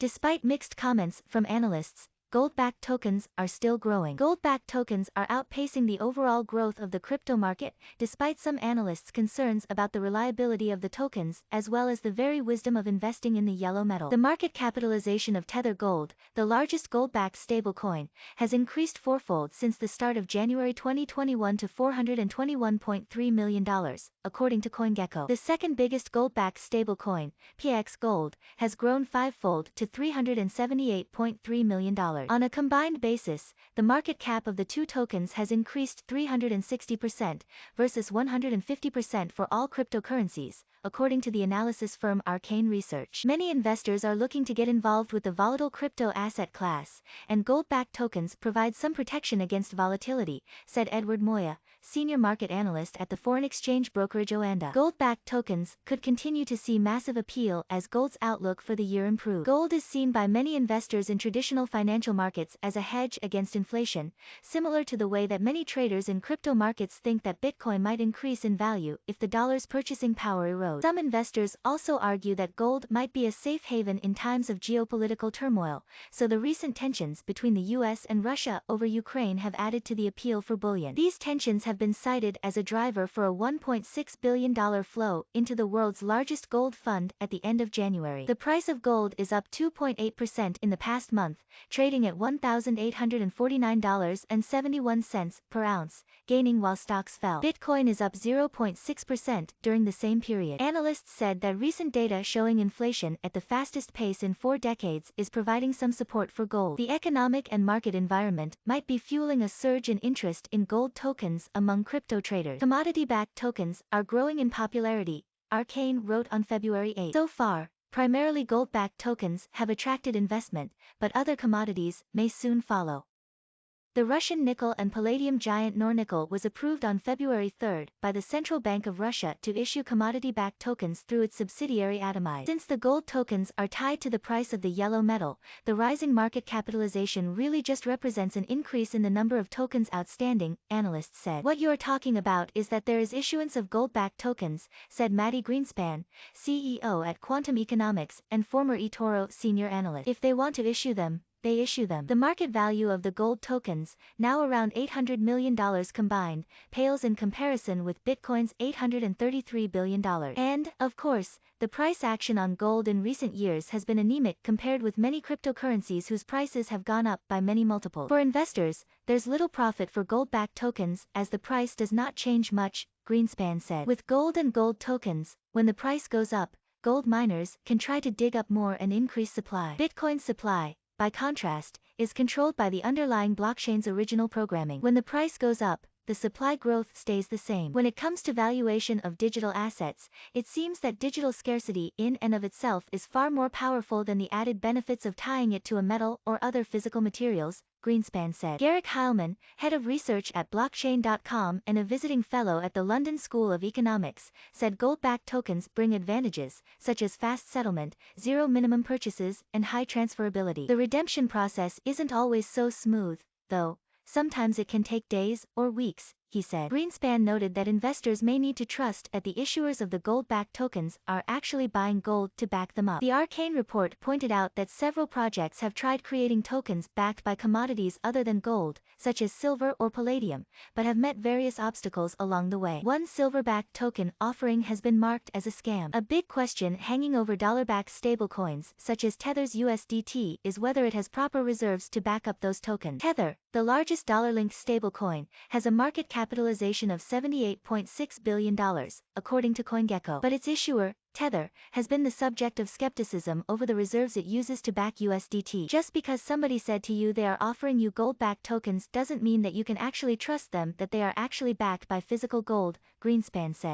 Despite mixed comments from analysts, gold-backed tokens are still growing. Gold-backed tokens are outpacing the overall growth of the crypto market, despite some analysts' concerns about the reliability of the tokens, as well as the very wisdom of investing in the yellow metal. The market capitalization of Tether Gold, the largest gold-backed stablecoin, has increased fourfold since the start of January 2021 to $421.3 million, according to CoinGecko. The second biggest gold-backed stablecoin, PX Gold, has grown fivefold to $378.3 million. On a combined basis, the market cap of the two tokens has increased 360% versus 150% for all cryptocurrencies, according to the analysis firm Arcane Research. Many investors are looking to get involved with the volatile crypto asset class, and gold-backed tokens provide some protection against volatility, said Edward Moya, senior market analyst at the foreign exchange brokerage Oanda. Gold-backed tokens could continue to see massive appeal as gold's outlook for the year improves. Gold is seen by many investors in traditional financial markets as a hedge against inflation, similar to the way that many traders in crypto markets think that Bitcoin might increase in value if the dollar's purchasing power erodes. Some investors also argue that gold might be a safe haven in times of geopolitical turmoil, so the recent tensions between the US and Russia over Ukraine have added to the appeal for bullion. These tensions have been cited as a driver for a $1.6 billion flow into the world's largest gold fund at the end of January. The price of gold is up 2.8% in the past month, trading at $1,849.71 per ounce, gaining while stocks fell. Bitcoin is up 0.6% during the same period. Analysts said that recent data showing inflation at the fastest pace in 4 decades is providing some support for gold. The economic and market environment might be fueling a surge in interest in gold tokens among crypto traders. Commodity-backed tokens are growing in popularity, Arcane wrote on February 8. So far, primarily gold-backed tokens have attracted investment, but other commodities may soon follow. The Russian nickel and palladium giant Nornickel was approved on February 3 by the Central Bank of Russia to issue commodity-backed tokens through its subsidiary Atomyze. Since the gold tokens are tied to the price of the yellow metal, the rising market capitalization really just represents an increase in the number of tokens outstanding, analysts said. What you are talking about is that there is issuance of gold-backed tokens, said Maddie Greenspan, CEO at Quantum Economics and former eToro senior analyst. If they want to issue them, they issue them. The market value of the gold tokens, now around $800 million combined, pales in comparison with Bitcoin's $833 billion. And, of course, the price action on gold in recent years has been anemic compared with many cryptocurrencies whose prices have gone up by many multiples. For investors, there's little profit for gold-backed tokens as the price does not change much, Greenspan said. With gold and gold tokens, when the price goes up, gold miners can try to dig up more and increase supply. Bitcoin's supply, by contrast, is controlled by the underlying blockchain's original programming. When the price goes up, the supply growth stays the same. When it comes to valuation of digital assets, it seems that digital scarcity in and of itself is far more powerful than the added benefits of tying it to a metal or other physical materials, Greenspan said. Garrick Heilman, head of research at blockchain.com and a visiting fellow at the London School of Economics, said gold-backed tokens bring advantages, such as fast settlement, zero minimum purchases, and high transferability. The redemption process isn't always so smooth, though. Sometimes it can take days or weeks, he said. Greenspan noted that investors may need to trust that the issuers of the gold-backed tokens are actually buying gold to back them up. The Arcane report pointed out that several projects have tried creating tokens backed by commodities other than gold, such as silver or palladium, but have met various obstacles along the way. One silver-backed token offering has been marked as a scam. A big question hanging over dollar-backed stablecoins, such as Tether's USDT, is whether it has proper reserves to back up those tokens. Tether, the largest dollar-linked stablecoin, has a market capitalization of $78.6 billion, according to CoinGecko. But its issuer, Tether, has been the subject of skepticism over the reserves it uses to back USDT. Just because somebody said to you they are offering you gold-backed tokens doesn't mean that you can actually trust them that they are actually backed by physical gold, Greenspan said.